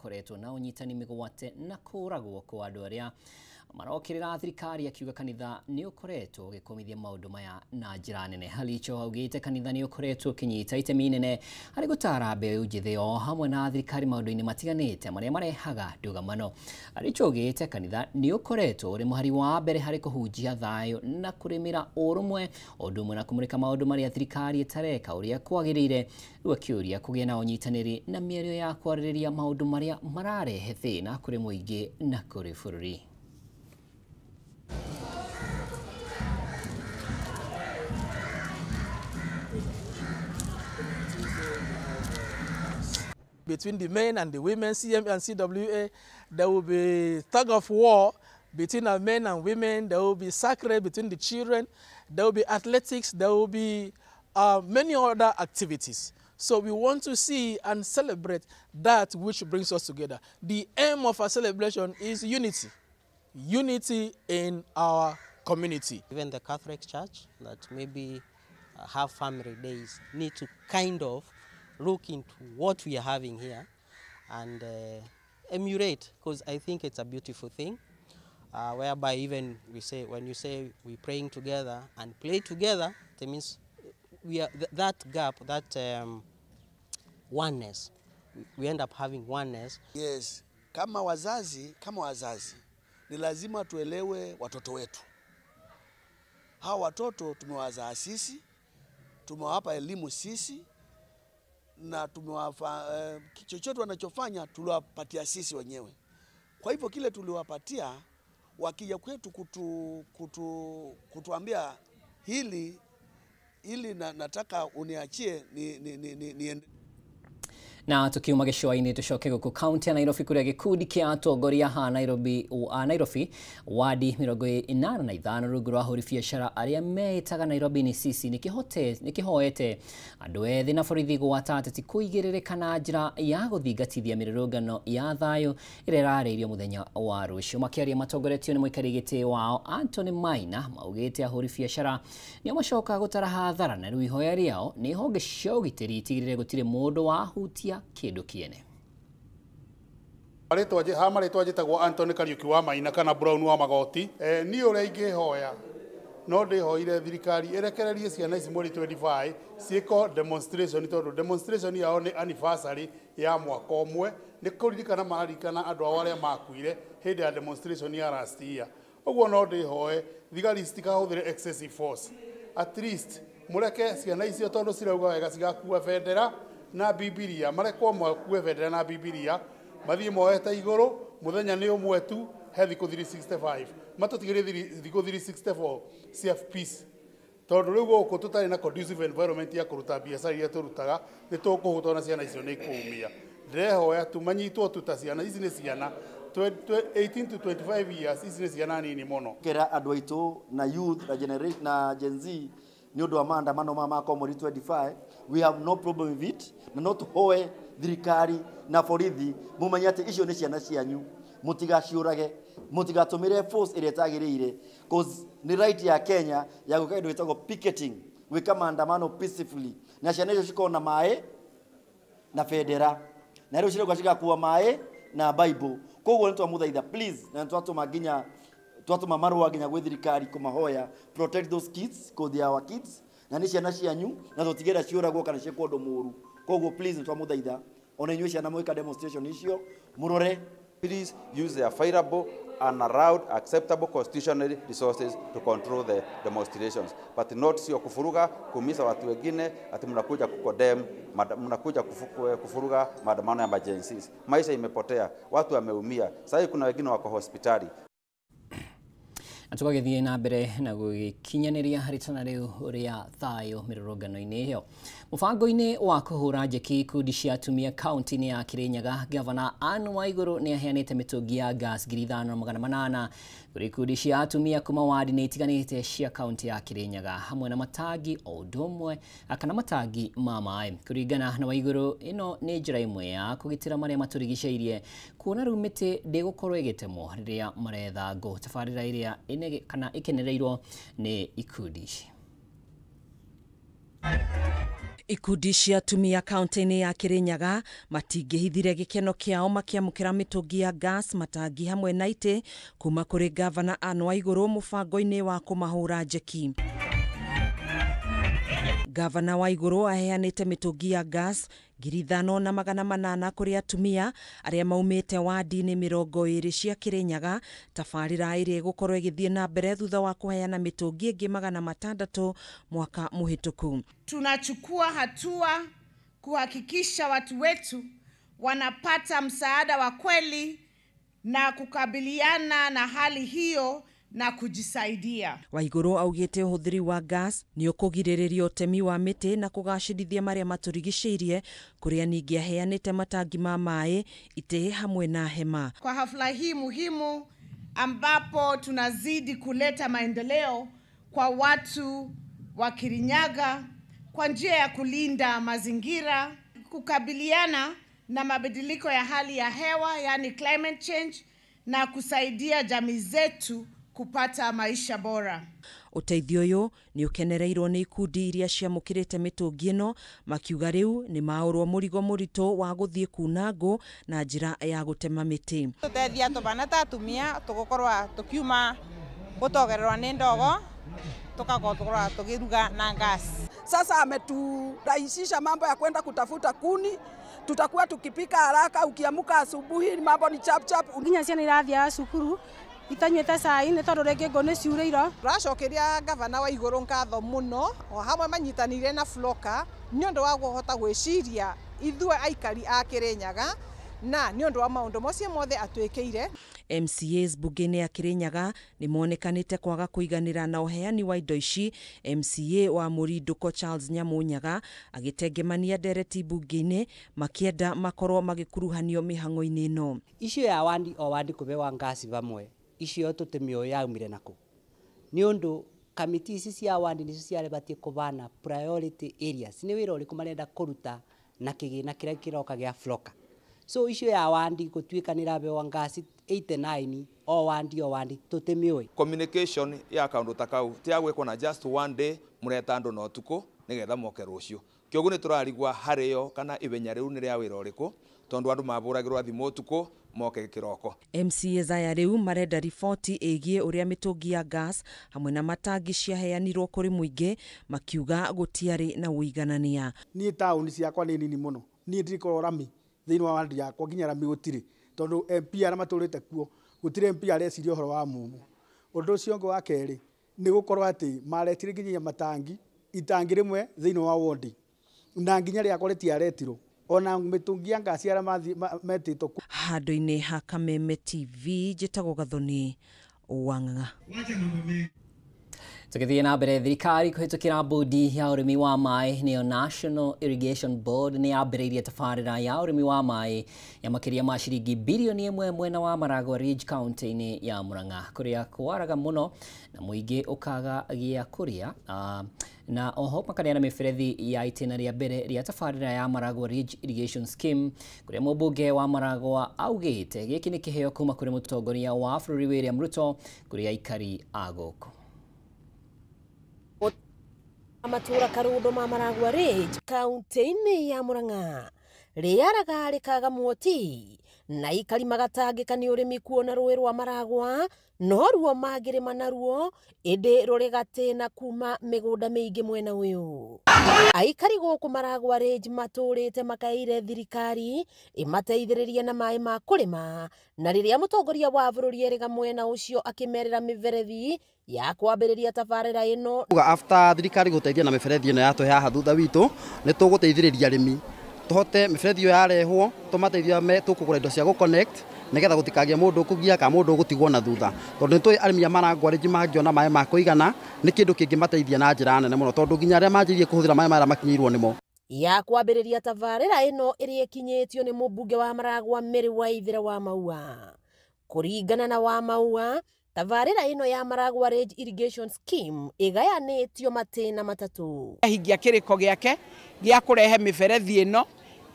gukoretwo na unyitani migwate na kuragwo kwa andu aria marokirira thirikari akiuga kanitha ni ukoretwo gikomithia maundu maya na njira nene. Halicho augite kanitha ni ukoretwo kinyita itemi nene hari gutara mbeu njithi o hamwe na thirikari maundu-ini matiganite maria marehaga ndugamano. Halicho augite kanitha ni ukoretwo uri muhari wa mbere hari kuhunjia thayo na kurimira urumwe undu umwe na kumurika maundu maria thirikari itareka uria kwagirire, riu akiuria kugia na unyitaniri na mierio ya kwaririria maundu maria mararehe thina kuri muingi na kuri bururi. Between the men and the women, CM and CWA, there will be tug of war between our men and women. There will be sacred between the children. There will be athletics. There will be many other activities. So we want to see and celebrate that which brings us together. The aim of our celebration is unity. Unity in our community. Even the Catholic Church that maybe have family days need to kind of look into what we are having here and emulate, because I think it's a beautiful thing, whereby even we say, when you say we're praying together and play together, that means we are that gap, that oneness, we end up having oneness. Yes, kama wazazi ni lazima tuelewe watoto wetu. Hawa watoto tumewazaa sisi, tumewapa elimu sisi, na tumewapa chochote wanachofanya tuliwapatia sisi wenyewe. Kwa hivyo kile tuliwapatia, wakija kwetu kutuambia hili nataka uniachie ni Na tukiuma gicua-ini tucoke guku kaunti ya Nairobi kuria gikundi kia atongoria ha Nairobi wadi 85 rungu rwa ahuri biacara aria meitaga Nairobi ni sisi nikihoete andu ethi na borithi gwata ateti kuigiririka na njira ya guthingatithia mirurungano ya thayo iria irareirio muthenya wa rucio. Makiaria matongoretio ni muikari giti wao Anthony Maina maugite ahuri biacara ni macoka gutara hathara na riu ihoya riao ni honge cia ugitiri itigirire gutire mundu wahutia kindu kiene. Maritwa njitagwo Anthony Kariuki wa Maina kana Brown wa Magoti. Ni uria ingihoya no ndihoire thirikari irekererie ciana ici mweri 25 ciiko demonstration, tondu demonstration yao ni anniversary ya mwaka umwe, ni kuririkana marikana andu aria makuire hindi ya demonstration ya last year. Uguo no ndihoe thigari citikahuthire excessive force, at least mureke ciana icio tondu cirauga wega cigakua bendera na Bibilia, marekwo makue bendera na Bibilia, mathie moete iguru muthenya ni umwe tu he thiku 365 matutigire thiku 364 cia peace, tondu riu guku tutari na conducive environment ya kuruta biacara iria turutaga ni tukuhutwo na ciana icio ni kuumia. Ndirehoya tumanyitwo tuta ciana ici ni ciana 18 to 25 years, ici ni ciana nini muno. Kera andu aitu na youth na generation na Gen Z ni undu wa maandamano ma mweri 25, we have no problem with it, na no tuhoe thirikari na borithi mumenye ati icio ni ciana cianyu, mutigaciurage, mutigatumire force iria tagirire, cause ni right ya Kenya ya guka indu itagwo picketing, wika maandamano peacefully, na ciana icio cikona mai na federa, na riu ciregwa cigakuwa mai na Bible. Koguo ni twamuthaitha please, na twatuma nginya twatuma marua nginya gwi thirikari kumahoya protect those kids, cause they are our kids, na ni ciana cianyu na tutigera ciuragwo kana ciekwo undu muru. Koguo please twamuthaitha ona inyuĩ ciana mwika demonstration icio murore, please use the available and allowed acceptable constitutional resources to control the demonstrations, but not sio kufuruga kumisa watu wengine ati mnakuja kukondem, mnakuja kufuruga maandamano ya emergencies. Maisha imepotea, watu wameumia, sasa kuna wengine wako hospitali. Tukagithie na mbere na gukinyaniria haritana riu ria thayo mirurungano-ini iyo. Mubango-ini wa kuhura njeki ikundi cia atumia kaunti-ini ya Kirinyaga, Gavana Anne Waiguru ni aheanite mitungi ya gas 5,800 kuri ikundi cia atumia kuma wadi-ini itiganite cia kaunti ya Kirinyaga, hamwe na matangi o ndumwe akana matangi ma mai. Kuringana na Waiguru, ino ni njira imwe ya kugitira maria maturigicairie, kuona riu miti ndigukorwo igitemwo riria maretha ngo tabarira iria kana ikenereirwo ni ikundi ici. Ikundi cia atumia kaunti-inĩ ya Kirinyaga matingĩhithire gĩkeno kĩao makĩamũkĩra mĩtũngi ya gas, matangi hamwe na itĩ kuma kũrĩ gavana Anne Waigũrũ mũbango-inĩ wa kũmahũra njeki. Gavana Waigũrũ aheanĩte mĩtũngi ya gas 5,800 kũrĩ atumia arĩa maumĩte wadi-inĩ 20 cia Kirinyaga. Tabarĩra ĩrĩa ĩgũkorwo ĩgĩthiĩ na mbere thutha wa kuheana mĩtũngi ĩngĩ 600 mwaka mũhĩtũku. Tunachukua hatua kuhakikisha watu wetu wanapata msaada wa kweli na kukabiliana na hali hiyo na kujisaidia. Waigũrũ augĩte ũhũthĩri wa gas nĩ ũkũgirĩrĩria ũtemi wa mĩtĩ na kũgacĩrithia marĩa matũrigicĩirie, kũrĩa ningĩ aheanĩte matangi ma maĩ, itĩ hamwe na hema. Kwa hafla hii muhimu ambapo tunazidi kuleta maendeleo kwa watu wa Kirinyaga kwa njia ya kulinda mazingira, kukabiliana na mabadiliko ya hali ya hewa, yani climate change, na kusaidia jamii zetu kupata maisha bora. Ũteithio ũyũ nĩ ũkenereirwo nĩ ikundi iria ciamũkĩrĩte mĩtũngi ĩno, makiuga rĩu nĩ maũrwo mũrigo mũritũ wa gũthiĩ kuna ngũ na njĩra ya gũtema mĩtĩ. Tũteithia tũbana ta atumia tũgũkorwa tũkiuma gũtogererwa nĩ ndogo tukakorwa tukiruga na gas. Sasa ameturahisisha mambo ya kwenda kutafuta kuni, tutakuwa tukipika haraka, ukiamuka asubuhi mambo ni chap chap. Nginya ciana irathia cukuru itanyuĩte cai nĩ tondũ rĩngĩ ngũ nĩ ciurĩiro. Tũracokeria gavana Waigũrũ ngatho mũno o hamwe manyitanĩire na Floka nĩ ũndũ wa kũhota gwĩciria ithuĩ aikari a Kirinyaga na nĩ ũndũ wa maũndũ macio mothe atwĩkĩire. MCAs bunge-inĩ ya Kirinyaga nĩ monekanĩte kwaga kũiganĩra na ũheani wa indo ici. MCA wa Mũrinduko Charles Nyamunyaga agĩtengemania ndereti bunge-inĩ makĩenda makorwo magĩkuruhanio mĩhang'o-inĩ ĩno. Icio ya wandi o wandi kũbewa ngasi bamwe icio tũtemio yaumire nako nĩ ũndũ kamiti ici cia wandi nĩcio ciarebatie kũbana priority areas nĩ wĩra ũrĩkũ marenda kũruta na kĩgĩna kĩrĩa kĩroka gĩa Floka. So icio ya wandi gũtuĩka nĩ rabewa ngasi 89 o wandi tũtemio. Communication ya kaundu ta kau ti agwĩkwo na just one day mũreta andũ no tukũ nĩgetha moke rũciũ. Kĩoguo nĩ tũrarigwa harĩyo kana ibenya rĩu nĩ rĩa wĩra ũrĩkũ tondu andũ mabũragĩrwo thimũ tukũ moke kĩroko. MCAs aya rĩu marenda riboti ĩgiĩ ũrĩa mĩtũngi ya gas hamwe na matangi ciaheanirwo kũrĩ mũingĩ, makiuga gũtiarĩ na ũiganania. Niĩ taũni ciakwa nĩ nini mũno, niĩ ndirikorwo rami thĩinĩ wa wandi yakwa nginya rami gũtirĩ tondu MP arĩa matũrĩte kuo gũtirĩ MP areciria ũhoro wa mumu. Ũndũ ũcio ũngĩ wa kerĩ nĩ gũkorwo atĩ maretire nginya matangi itangi rĩmwe thĩinĩ wa wodi na nginya rĩakwa rĩtiaretirwo ona mĩtũngi ya ngasi arĩa metĩtwo. Handũ-inĩ ha Kameme TV njĩtagwo Gathoni Wang'a. Tũgĩthiĩ na mbere, thirikari kũhĩtũkĩra bodi ya ũrĩmi wa maĩ nĩyo National Irrigation Board nĩ yambĩrĩirie tabarĩra ya ũrĩmi wa maĩ ya makĩria ma ciringi bilioni 1 mwena wa Maragwa Ridge kaunti-inĩ ya Murang'a, kũrĩa kwaraga mũno na mũingĩ ũkaga gĩa kũrĩa. Na oho makaneana mĩberethi ya itĩna rĩa mbere rĩa tabarĩra ya Maragwa Ridge Irrigation Scheme, kũrĩa mũmbunge wa Maragwa augĩte gĩkĩ nĩ kĩheo kuma kũrĩ mũtongoria wa bũrũri William Ruto kũrĩ aikari a gũkũ. Matura Karundo ma Maragwa Ridge kaunti-inĩ ya Murang'a rĩaraga rĩkaga mwoti na ikari magatangĩka nĩ ũrĩmi kuona rũĩ rwa Maragwa no ruo magĩrĩma naruo ĩndĩ rũrĩ na kuma mĩgũnda mĩingĩ mwena ũyũ. Aikari gũkũ Maragwa Ridge matũrĩte makaire thirikari ĩmateithĩrĩrie na maĩ ma kũrĩma, na rĩrĩa mũtongoria wa bũrũri erĩga mwena ũcio akĩmerera mĩberethi ya kwambĩrĩria tabarĩra ĩno. After thirikari gũteithia na mĩberethi ĩno yatũhe haha thutha witũ nĩ tũgũteithĩrĩria arĩmi tũhote mĩberethi ĩyo yarehwo tũmateithia tũkũgũra indo cia gũconnect nĩgetha gũtikagĩa mũndũ ũkũgia kana mũndũ ũgũtigwo na thutha, tondũ nĩtũĩ arĩmi a Maragwa Ridge mangĩona maĩ ma kũigana nĩ kĩndũ kĩngĩmateithia na njĩra nene mũno, tondũ nginya arĩa manjĩrie kũhũthĩra maĩ maya makinyĩirwo nĩmo. Ya kwambĩrĩria tabarĩra ĩno ĩrĩa ĩkinyĩtio nĩ mũmbunge wa Maragwa Mary Waithĩra wa Maua. Kũringana na wa Maua, tabarĩra ĩno ya Maragwa Ridge Irrigation Scheme ĩgayanĩtio matĩna matatũ. Hingia kĩrĩko gĩake gĩa kũrehe mĩberethi ĩno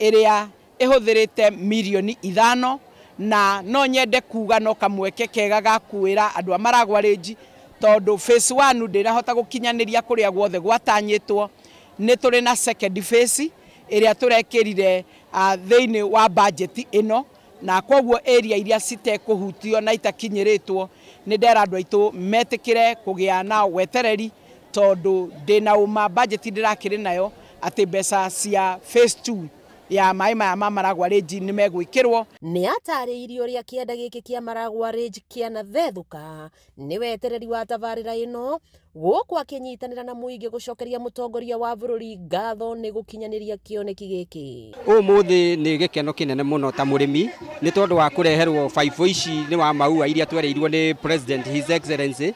ĩrĩa ĩhũthĩrĩte milioni 5 na no nyende kuga no kamweke kega ga kuĩra andũ a Maragwa Ridge tondũ phase 1 ndĩrahota gũkinyanĩria kũrĩa guothe gwatanyĩtwo nĩ tũrĩ na second phase ĩrĩa tũrekĩrire thĩinĩ wa budget ĩno, na kwoguo area iria citekũhutio na itakinyĩrĩtwo nĩ ndera andũ aitũ metĩkĩre kũgĩa na wetereri, tondũ ndĩna ũma budget ndĩrakĩrĩ nayo atĩ mbeca cia phase 2 ya maĩ maya ma Maragwa Range nĩ megwĩkĩrwo. Nĩ atarĩirio ũrĩa kĩanda gĩkĩ kĩa Maragwa Range kĩanathethũka nĩ wetereri wa tabarĩra ĩno, gũkũ akĩnyitanĩra na mũingĩ gũcokeria mũtongoria wa bũrũri ngatho nĩ gũkinyanĩria kĩoneki gĩkĩ. Ũmũthĩ nĩ gĩkeno kĩnene mũno ta mũrĩmi nĩ tondũ wa kũreherwo baibũ ici nĩ wa maua iria twereirwo nĩ President His Excellency,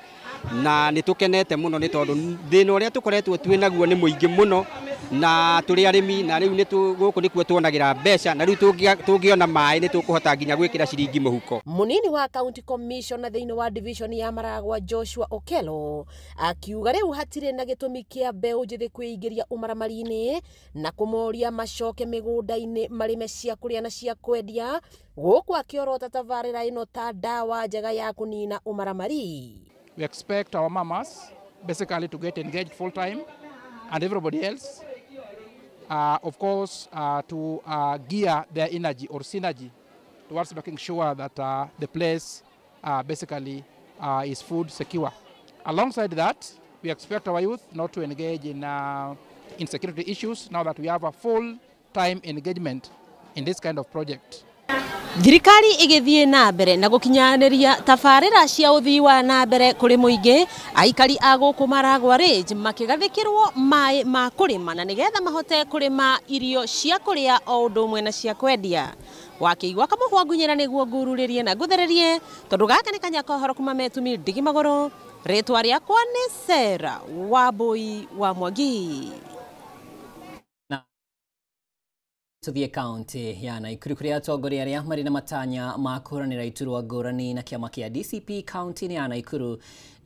na nĩ tũkenete mũno nĩ tondũ thĩna ũrĩa tũkoretwo twĩ naguo nĩ mũingĩ mũno, na tũrĩ arĩmi na rĩu gũkũ nĩkuo tuonagĩra mbeca, na rĩu tũngĩona maĩ nĩ tũkũhota nginya gwĩkĩra ciringi mũhuko. Mũnini wa County Commissioner thĩinĩ wa division ya Maragwa Joshua Okello akiuga rĩu hatirĩ na gĩtũmi kĩa mbeũ njĩthĩ kwĩingĩria ũmaramari-inĩ na kũmoria macoke mĩgũnda-inĩ marĩme cia kũrĩa na cia kwendia, gũkũ akĩorota tabarĩra ĩno ta ndawa njega ya kũnina ũmaramari. We expect our mamas basically to get engaged full time, and everybody else, of course, to gear their energy or synergy towards making sure that the place basically is food secure. Alongside that, we expect our youth not to engage in security issues now that we have a full-time engagement in this kind of project. Thirikari igithie na mbere na gukinyanĩria tabarĩra cia ũthii wa na mbere kũrĩ mũingĩ, aikari a gũkũ Maragwa Range makĩgathĩkĩrwo maĩ ma kũrĩma na nĩgetha mahote kũrĩma irio cia kũrĩa o ũndũ ũmwe na cia kwendia. Wakĩigua kamũhwa ngunyĩra nĩguo ngururĩrie na nguthererie, tondũ gaka nĩ kanya kohoro kuma Metumi Ndigi Magũrũ, rĩtwa rĩakwa nĩ Sarah Wambui wa Mwangi. Tuthie kaunti ya Nakuru kũrĩa atongoria arĩa marĩ na matanya ma kũhũranĩra iturwa ngũrani na kĩama kĩa DCP kaunti-inĩ ya Nakuru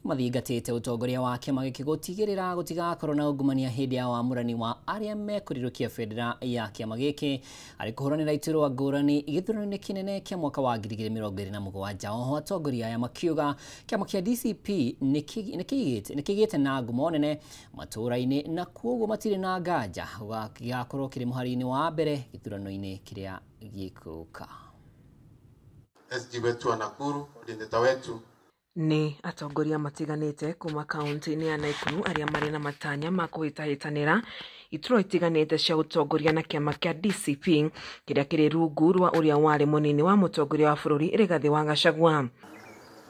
mathingatĩte ũtongoria wa kĩama gĩkĩ gũtigĩrĩra gũtigakorwo na ungumania hĩndĩ ya wamũrani wa arĩa mekũrirũkia bendera ya kĩama gĩkĩ arĩ kũhũranĩra iturwa ngũrani gĩthurano-inĩ kĩnene kĩa mwaka wa 2027. Oho atongoria aya makiuga kĩama kĩa DCP nĩkĩgĩte na ngumo nene matũra-inĩ na kwoguo matirĩ na nganja gũgakorwo kĩrĩ mũhari-inĩ wa mbere gĩthurano-inĩ kĩrĩa gĩkũka. SG wetu wa Nakuru, ndineta wetu Nĩ atongoria matiganĩte kuma kaunti-inĩ ya Nakuru arĩa marĩ na matanya ma kũhĩtahĩtanĩra iturwa itiganĩte cia ũtongoria na kĩama kĩa DCP kĩrĩa kĩrĩ rungu rwa ũrĩa warĩ mũnini wa mũtongoria wa bũrũri Rigathĩ wa Gachagua.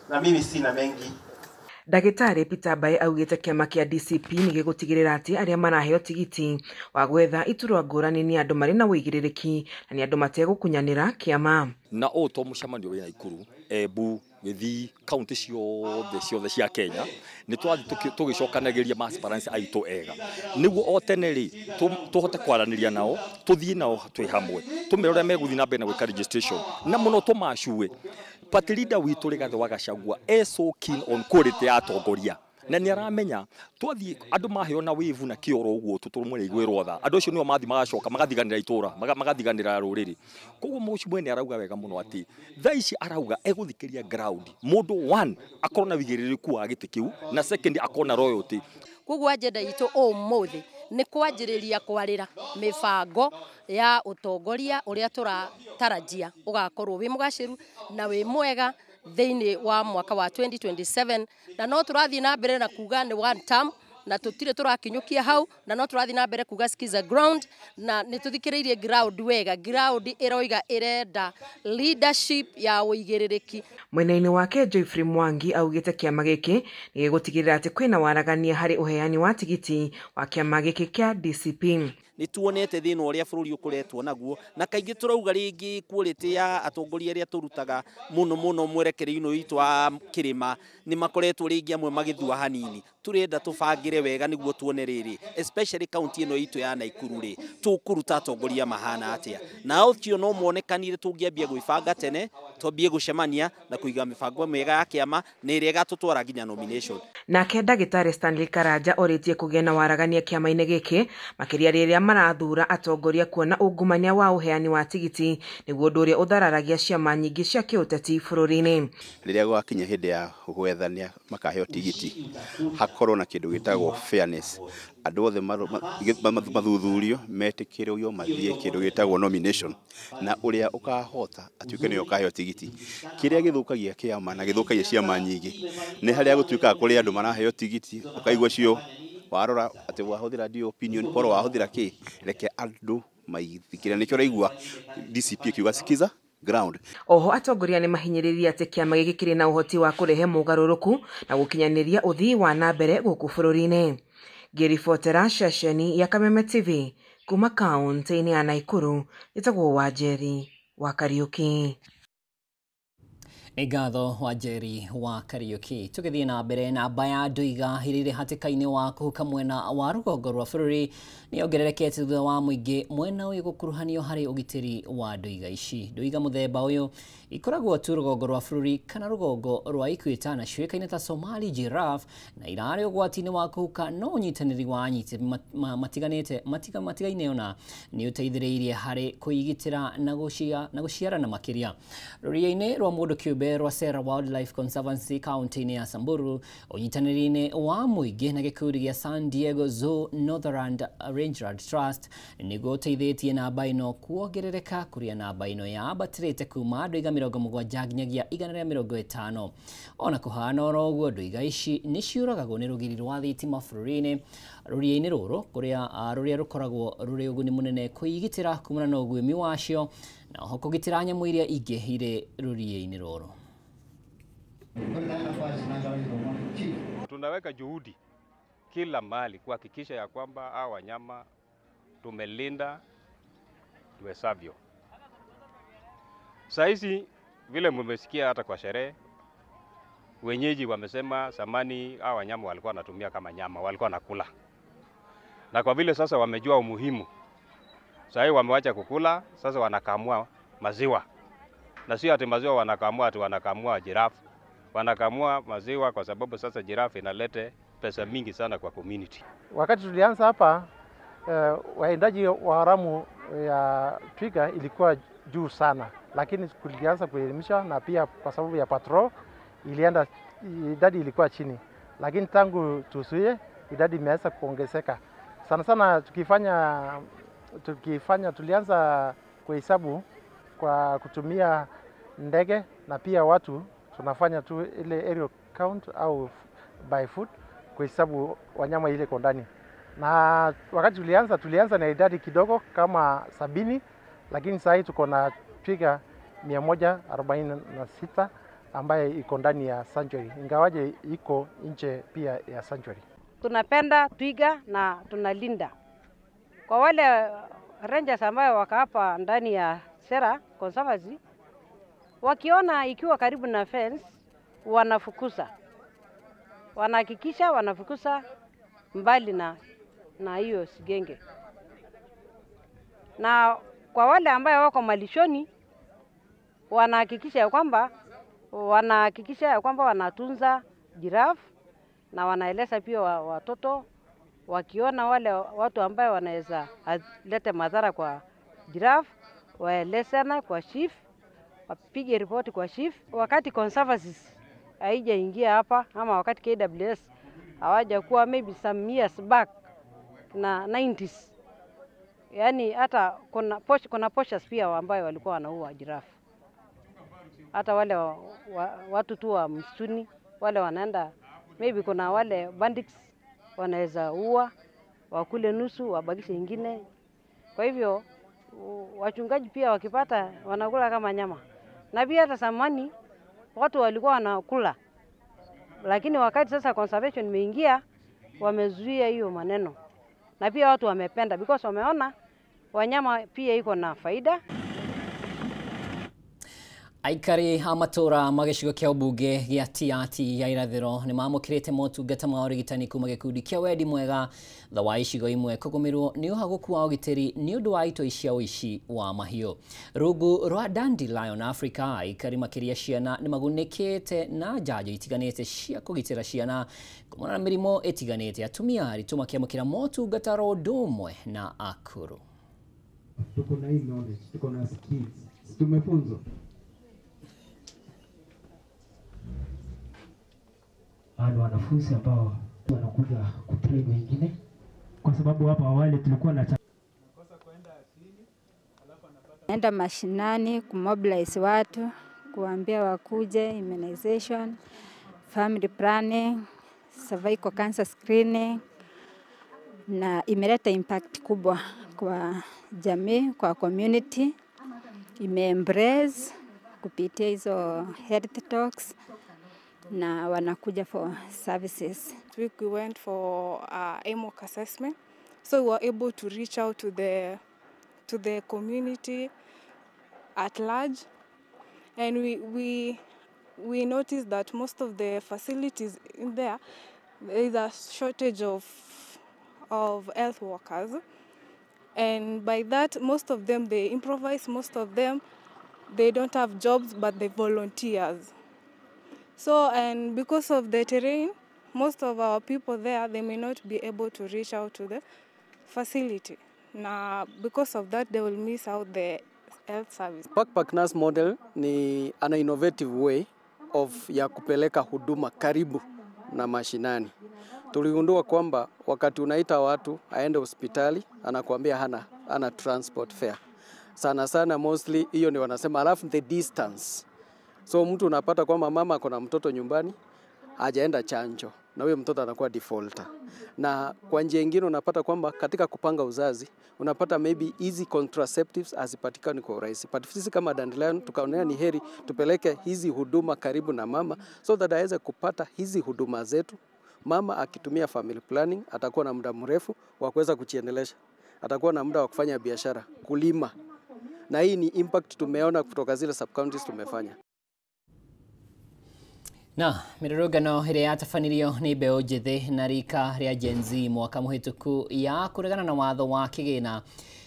Na mimi sina mengi. Ndagĩtarĩ Peter Mbaĩ augĩte kĩama kĩa DCP nĩ gĩgũtigĩrĩra atĩ arĩa maraheo tigiti wa gwetha iturwa ngũrani nĩ andũ marĩ na wĩigĩrĩrĩki na nĩ andũ mategũkunyanĩra kĩama. Na to mũcemanio wĩ Nakuru, Embu, Gĩthii, kaunti ciothe cia Kenya nĩ twathi tũgĩcokanagĩria maasparance aitũ ega nĩguo o tene rĩ tũhote kwaranĩria nao, tũthiĩ nao twĩ hamwe, tũmere ũrĩa megũthiĩ na mbere na gwĩka registration na mũno tũmacue. Party leader witũ Rigathĩ wa Gachagua so keen on quality ya atongoria na nĩ aramenya twathi andũ maheo na wĩvu na kĩoro ũguo tũtũmũre igwĩrwo tha andũ acio nĩo mathi magacoka magathiganĩra itũra magathiganĩra rũrĩrĩ. Koguo mũcimwe nĩ arauga wega mũno atĩ thaa ici arauga egũthikĩria ground mũndũ one akorwo na wĩigĩrĩrĩku wa gĩtĩ kĩu na second akorwo na loyalty. Koguo agenda itũ ũmũthĩ nĩ kwanjĩrĩria kwarĩra mĩbango ya ũtongoria ũrĩa tũratarajia ũgakorwo wĩ mũgacĩru na wĩ mwega thĩinĩ wa mwaka wa 2027 na no tũrathiĩ na mbere na kuga nĩ one term na tũtirĩ tũrakinyũkia hau na no tũrathiĩ na mbere kuga skiza ground na nĩ tũthikĩrĩirie ground wega, ground ĩroiga ĩrenda leadership ya ũigĩrĩrĩki. Mwena-inĩ wake Geoffrey Mwangi augĩte kĩama gĩkĩ nĩ gĩgũtigĩrĩra atĩ kwĩna waragania harĩ ũheani wa tigiti wa kĩama gĩkĩ kĩa DCP. Nĩ tuonete thĩna ũrĩa bũrũri ũkoretwo naguo na kaingĩ tũrauga rĩngĩ quality ya atongoria arĩa tũrutaga mũno mwerekerio-inĩ witũ wa kĩrĩma nĩ makoretwo rĩngĩ amwe magĩthua hanini. Turenda tũbangĩre wega nĩguo tuone rĩrĩ especially county ĩno itũ ya Nakuru tũkũruta atongoria mahana atĩa na ũcio no muonekanire tũngĩambia gwĩbanga tene twambie gucemania na kuiga mibango mega ya kiama na iria igatutwara nginya nomination. Nake ndagĩtarĩ Stanley Karanja oritie kũgĩa na waragania kĩama-inĩ gĩkĩ makĩria rĩrĩa marathura atongoria kuona ungumania wa uheani wa tigiti nĩguo ũndũ ũrĩa ũthararagia ciama nyingĩ cia kĩũteti bũrũri-inĩ. Rĩrĩa gwakinya hĩndĩ ya gwethania makaheo tigiti hakorwo na kĩndũ gĩtagwo fairness, andũ othe mathuthurio metĩkĩrĩrio mathiĩ kĩndũ gĩtagwo nomination na ũrĩa ũkahota atuĩke nĩwe ũkaheo tigiti. Kĩrĩa gĩthũkagia kĩama na gĩthũkagia ciama nyingĩ nĩ harĩa gũtuĩkaga kũrĩ andũ maraheo tigiti ũkaigua cio warora atĩ wahũthĩra ndio opinion poro wahũthĩra kĩ reke andũ maithikĩre. Nĩkĩo ũraigua DCP akiuga sikiza ground. Oho atongoria nĩ mahinyĩrĩria atĩ kĩama gĩkĩ kĩrĩ na ũhoti wa kũrehe mũgarũrũku na gũkinyanĩria ũthii wa na mbere gũkũ bũrũri-inĩ. Ngĩribotera ceceni ya Kameme TV kuma kaunti-inĩ ya Naikuru, nĩtagwo Wanjeri wa Kariuki. Ngatho Wanjeri wa Kariuki. Tũgĩthiĩ na mbere, namba ya andũ iga irĩ hatĩka-inĩ wa kũhuka mwena wa rũgongo rwa bũrũri nĩongererekete thutha wa mũingĩ mwena ũyũ gũkuruhanio harĩ ũgitĩri wa andũ iga ici. Ndũiga mũthemba ũyũ ikoragwo tu rũgongo rwa bũrũri kana rũgongo rwa Equator na ciũĩkaine ta Somali giraffe, na irarĩ ũgwati-inĩ wa kũhuka, no ũnyitanĩri wa anyiti matigaine ona nĩ ũteithĩrĩirie harĩ kũigitĩra na gũciarana makĩria. Rũriĩ-inĩ rwa mũndũ kĩũmbe rwa Sera Wildlife Conservancy kaunti-inĩ ya Samburu, ũnyitanĩri-inĩ wa mũingĩ na gĩkundi gĩa San Diego Zoo Northern Rangeland Trust nĩguo ũteithĩtie namba ĩno kuongerereka, kũrĩa namba ĩno yambatĩrĩte kuma andũ iga 70 nginyagia 150. Ona kũhana oro ũguo, andũ iga ici nĩ ciũragagwo nĩ rũgiri rwa thitima bũrũri-inĩ. Rũriĩ-inĩ rũrũ rũrĩa rũkoragwo rũrĩ ũguni mũnene kwĩgitĩra kumana na ũguĩmi wacio na oho kũgitĩra nyamũ iria ingĩ irĩ rũriĩ-inĩ rũrũ. Tunaweka juhudi kila mahali kuhakikisha ya kwamba hawa wanyama tumelinda tuwezavyo. Saizi vile mmesikia hata kwa sherehe, wenyeji wamesema zamani hawa wanyama walikuwa wanatumia kama nyama, walikuwa nakula. Na kwa vile sasa wamejua umuhimu, sasa wamewacha kukula, sasa wanakamua maziwa. Na sio ati maziwa wanakamua ati wanakamua giraffe. Wanakamua maziwa kwa sababu sasa giraffe inalete pesa mingi sana kwa community. Wakati tulianza hapa waendaji wa haramu ya twiga ilikuwa juu sana, lakini tulianza kuelimisha na pia kwa sababu ya patrol idadi ilikuwa chini, lakini tangu tusuie idadi imeanza kuongezeka sana sana. Tulianza kuhesabu kwa kutumia ndege na pia watu tunafanya tu ile aerial count au by foot kuhesabu wanyama ile kwa ndani. Na wakati tulianza na idadi kidogo kama 70, lakini sasa hivi tuko na twiga 146 ambaye iko ndani ya sanctuary, ingawaje iko nje pia ya sanctuary. Tunapenda twiga na tunalinda. Kwa wale rangers ambao wako hapa ndani ya Sera Conservancy, wakiona ikiwa karibu na fence wanafukuza. Wanahakikisha wanafukuza mbali na hiyo sigenge. Na kwa wale ambao wako malishoni wanahakikisha ya kwamba wanatunza giraffe na wanaeleza pia watoto wakiona wale watu ambao wanaweza leta madhara kwa giraffe waelezana kwa chief, wapige ripoti kwa chief. Wakati conservancy haijaingia hapa ama wakati KWS hawaja kuwa maybe some years back na 90s, yani hata kuna poachers pia ambao walikuwa wanaua giraffe. Hata wale watu tu wa msituni wale wanaenda, maybe kuna wale bandits wanaweza ua wakule nusu wabakishe ingine. Kwa hivyo wachungaji pia wakipata wanakula kama nyama. Na pia hata zamani watu walikuwa wanakula, lakini wakati sasa conservation imeingia wamezuia hiyo maneno, na pia watu wamependa because wameona wanyama pia iko na faida. Aikari a matura magicigo kia ubunge gia Tiati ya irathiro ni mamukirite motungata ma urigitani kuma gikundi kia Wendi Mwega tha wa icigo imwe kugumirwo ni uhaguku wa ugitiri ni undu wa itoi cia uici wa mahiu. Rungu rwa Dandelion Africa aikari makiria ciana ni magunikite na njanjo itiganite cia kugitira ciana kumana na mirimo itiganite. Atumia aritu makiamukira motungata ro ndumwe na akuru. Tuko na hii knowledge, tuko na skills, tumefunzwa. Wale wanafunzi ambao wanakuja kutrain wengine, kwa sababu hapa awali tulikuwa na enda mashinani kumobilize watu, kuambia wakuje immunization, family planning, cervical cancer screening, na imeleta impact kubwa kwa jamii, kwa community. Imeembrace kupitia hizo health talks na wanakuja for services. This week we went for AMOC assessment, so we were able to reach out to the community at large, and we noticed that most of the facilities in there is a shortage of health workers, and by that most of them they improvise, most of them they don't have jobs but they volunteers. So, and because of the terrain, most of our people there, they may not be able to reach out to the facility. Now, because of that, they will miss out the health service. Backpack nurse model ni an innovative way of ya kupeleka huduma karibu na mashinani. Tuligundua kwamba wakati unaita watu aende hospitali, anakuambia hana transport fare. Sana sana mostly hiyo ni wanasema, alafu the distance. So mtu unapata kwamba mama akona mtoto nyumbani, hajaenda chanjo, na huyo mtoto anakuwa defaulter. Na kwa njia nyingine unapata kwamba katika kupanga uzazi, unapata maybe easy contraceptives hazipatikani kwa urahisi. But sisi kama Dandelion tukaonea ni heri tupeleke hizi huduma karibu na mama, so that aweze kupata hizi huduma zetu. Mama akitumia family planning atakuwa na muda mrefu wa kuweza kujiendelesha. Atakuwa na muda wa kufanya biashara, kulima. Na hii ni impact tumeona kutoka zile sub-counties tumefanya. Na mirurungano iria yatafanirio ni mbeu njithi na rika ria Gen Z mwaka muhituku ya kuregana na watho wa kigina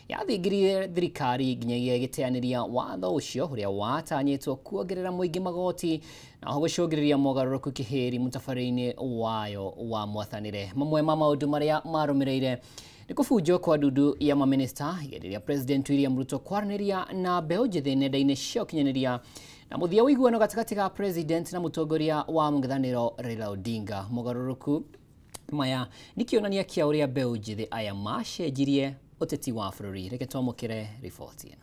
yathingirie thirikari nginyagia giteaniria watho ucio uria watanyitwo kuongerera muingi magoti na gucungiriria mogaruruku kihiri mutafarini wayo wa mwathanire. Mamwe ma maundu maria marumireire ni kufunjwo kwa ndudu ya maminista igeriria President William Ruto kwaraniria na mbeu njithi nenda-ini cia ukinyaniria na muthia wiguano gatigati ga president na mutongoria wa mung'ethaniro Raila Odinga. Mogaruruku maya ni kionania kia uria mbeu njithi aya macenjirie uteti wa bururi. Reke twamukire riboti ino.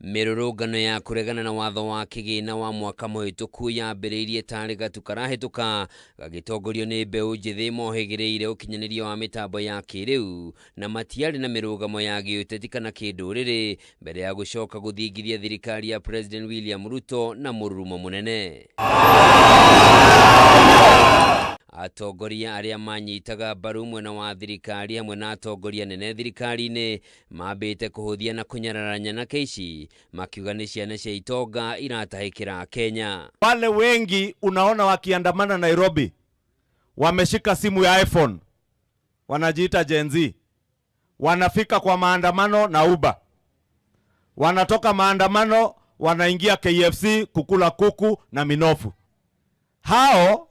Mirurungano ya kuregana na watho wa kigina wa mwaka muhituku yambiriirie tari gatu karahituka gagitongorio ni mbeu njithi mohigireire ukinyaniria wa mitambo ya kiriu na matiari na mirugamo ya giuteti kana kinduriri mbere ya gucoka guthingiria thirikari ya President William Ruto na mururumo munene. Atongoria aria manyitaga mbaru mwena wa thirikari hamwe na atongoria nene thirikari-ini mambite kuhuthia na kunyararanya na keici makiuga ni ciana cia itonga iratahikira Kenya. Wale wengi unaona wakiandamana Nairobi wameshika simu ya iPhone, wanajiita Gen Z, wanafika kwa maandamano na Uber, wanatoka maandamano wanaingia KFC kukula kuku na minofu. Hao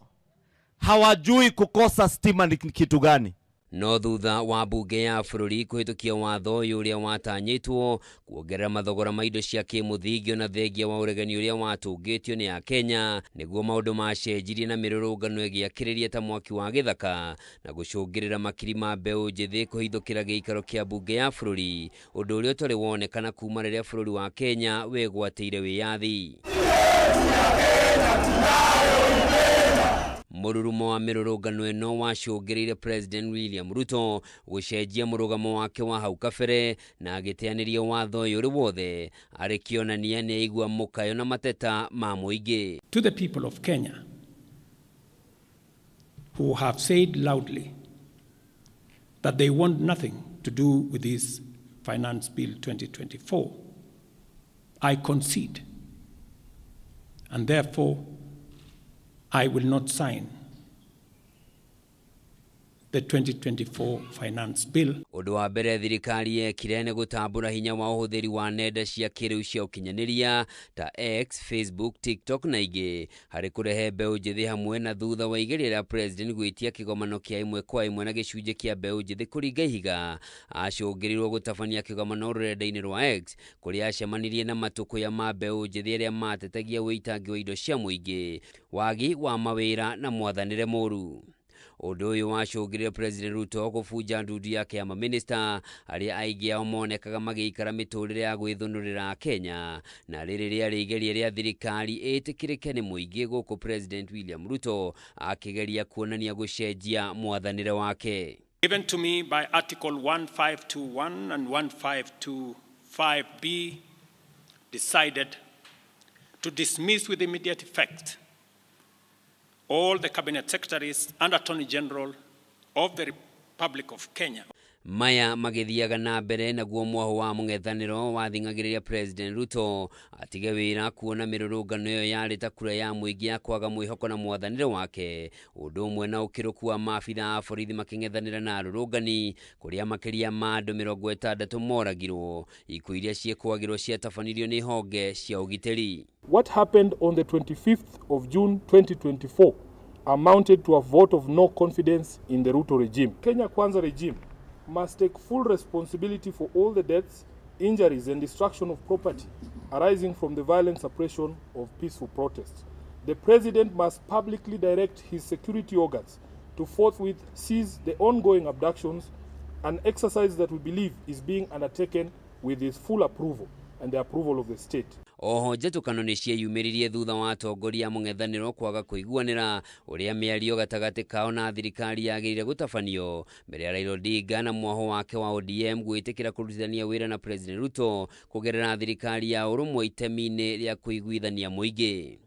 hawajui kukosa stima ni kitu gani. No thutha wa bunge ya bururi kuhitukia watho uria watanyitwo kuongerera mathogora ma indo cia kimuthingio na thengia wa uregani uria watungitio ni ya Kenya niguo maundu macenjirie na mirurungano igiakiriria ta mwaki wa githaka na gucungirira makiri ma mbeu njithi kuhithukira giikaro kia bunge ya bururi, undu uria utari wonekana kuma riria bururi wa Kenya wegwatire wiyathi. Mururumo wa mirurungano ino wacungiriire President William Ruto gucenjia murugamo wake wa hau kabere na agiteaniria watho uri wothe ari kionania ni aigua mukayo na mateta ma muingi. To the people of Kenya who have said loudly that they want nothing to do with this Finance Bill 2024, I concede, and therefore I will not sign the 2024 finance bill. Undu wa mbere thirikari yekire nĩ gũtambũra hinya wa ũhũthĩri wa nenda cia kĩrĩu cia ũkinyanĩria ta X, Facebook, TikTok na ingĩ harĩ kũrehe mbeũ njĩthĩ hamwe na thutha wa igeria rĩa president gwĩtia kĩgomano kĩa ĩmwe kwa ĩmwe na gĩcunjĩ kĩa mbeũ njĩthĩ kũringa ihiga acũngĩrĩirwo gũtabania kĩgomano rũrenda-inĩ rwa X kũrĩa acemanirie na matũkũya ma mbeũ njĩthĩ arĩa matetagia wĩitangi wa indo cia mũingĩ, wagi wa mawĩra na mwathanĩre mũru. Ũndũ ũyũ wacũngĩrĩirie President Ruto gũbunja ndudu yake ya maminista arĩa aingĩ ao monekaga magĩikara mĩtũrĩre ya gwĩthũnũrĩra Kenya, na rĩrĩ rĩarĩ igeria rĩa thirikari ĩtĩkĩrĩke nĩ mũingĩ gũkũ President William Ruto akĩgeria kuonania gũcenjia mwathanĩre wake. Given to me by Article 1521 and 1525B, decided to dismiss with immediate effect all the cabinet secretaries and attorney general of the Republic of Kenya. Maya magĩthiaga na mbere naguo mwaho wa mũng'ethanĩro wathing'agĩrĩria President Ruto atige wĩra kuona mĩrũrũngano ĩyo yarĩ ta kura ya mũingĩ ya kwaga mwĩhoko na mwathanĩre wake, ũndũ ũmwe na ũkĩrũku wa maabitha a borithi makĩng'ethanĩra na arũrũngani kũrĩa makĩria ma andũ 60 moragirwo, ikuũ iria ciĩkũagĩrwo ciatabanirio nĩ honge cia ũgitĩri. What happened on the 25th of June 2024 amounted to a vote of no confidence in the Ruto regime. Kenya Kwanza regime must take full responsibility for all the deaths, injuries and destruction of property arising from the violent suppression of peaceful protests. The president must publicly direct his security organs to forthwith seize the ongoing abductions, an exercise that we believe is being undertaken with his full approval and the approval of the state. Oho njatũkano nĩ cieyumĩririe thutha wa atongoria mũng'ethanĩro kwaga kũiguanĩra ũrĩa mĩario gatagatĩ kao na thirikari yagĩrĩire gũtabanio mbere ya Raila Odinga na mwaho wake wa ODM gwĩtĩkĩra kũrutithania wĩra na President Ruto kũgerera thirikari ya ũrũmwe itemi-inĩ rĩa kũiguithania mũingĩ.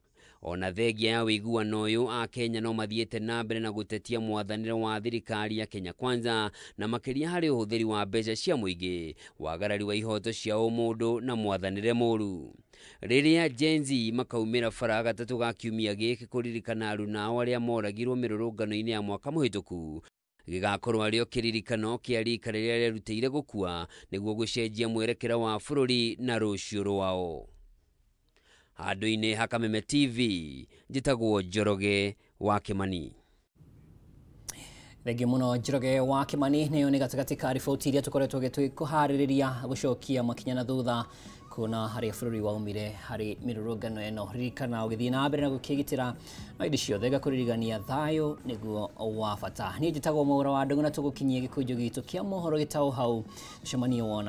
Ona thengia ya wĩiguano ũyũ a Kenya no mathiĩte na mbere na gũtetia mwathanĩre wa thirikari ya Kenya Kwanza na makĩria harĩ ũhũthĩri wa mbeca cia mũingĩ, wagarari wa ihoto cia ũmũndũ na mwathanĩre mũru. Rĩrĩa Gen Z makaumĩra bara gatatũ ga kiumia gĩkĩ kũririkana aruna ao arĩa moragirwo mĩrũrũngano-inĩ ya mwaka mũhĩtũku, gĩgakorwo arĩo kĩririkano kĩa rika rĩrĩa rĩarutĩire gũkua nĩguo gũcenjia mwerekera wa bũrũri na rũciũ rwao. Handũ-inĩ ha Kameme TV, njĩtagwo Njoroge wa Kimani. Thengi mũno Njoroge wa Kimani, nĩyo nĩ gatagatĩ ka riboti iria tũkoretwo tũkĩharĩrĩria gũcokia makinya na thutha kuona harĩa bũrũri waumire harĩ mĩrũrũngano ĩno. Ririkana ũgĩthiĩ na mbere na gũkĩgitĩra na indo ciothe gakũririkania thayũ nĩguo wa bata. Niĩ njĩtagwo Mwaũra wa Ndũng'ũ na tũgũkinyia gĩkũnjo gitũ kĩa mohoro gĩtaũ hau. Mũcemanio wona